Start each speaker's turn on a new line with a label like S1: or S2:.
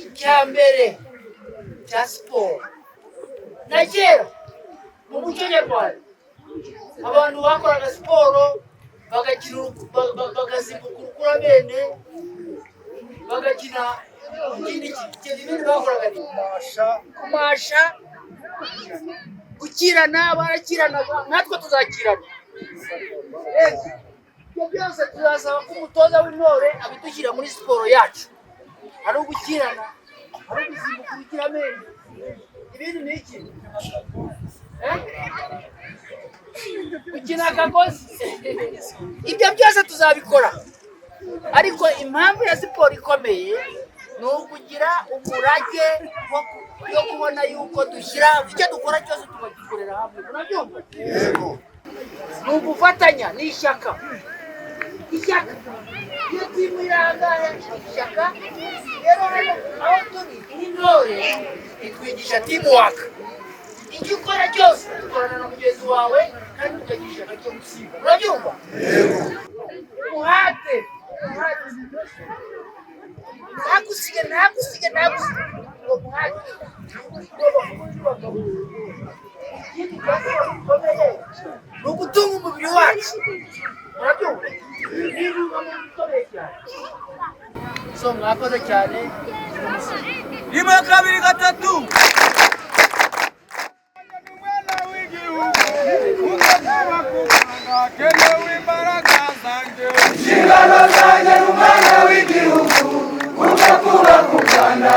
S1: Icyambere cya siporo na kera mu muco nyarwanda abantu bakoraga siporo bagasimbuka urukuramende bagakina ikindi ibindi bakoraga ni kumasha gukirana barakiranaga natwe tuzakirana ibyo byose tuzasaba ko umutoza w'intore abidushyira muri siporo yacu hari ugukirana hari ugusimbuka urukiramende ibindi ni iki gukina akagozi ibyo byose tuzabikora ariko impamvu ya siporo ikomeye ni ukugira umurage yo kubona yuko dushyira icyo dukora cyose tukagikorera hamwe murabyumva ni ugufatanya n'ishyaka ishyaka iyo timu irangaye ishyaka rero hano aho turi n'intore itwigisha timu waka icyo ukora cyose dukorana na mugenzi wawe kandi tukagira ishyaka ryo gusiga urabyumva umuhate nagusige ngo muhate ni ugutunga umubiri wacu urabyumva so mwakoze cyane
S2: rimwe kabiri gatatu
S3: inshingano zanjye n'umwana w'igihugu ujya kuba ku Rwanda.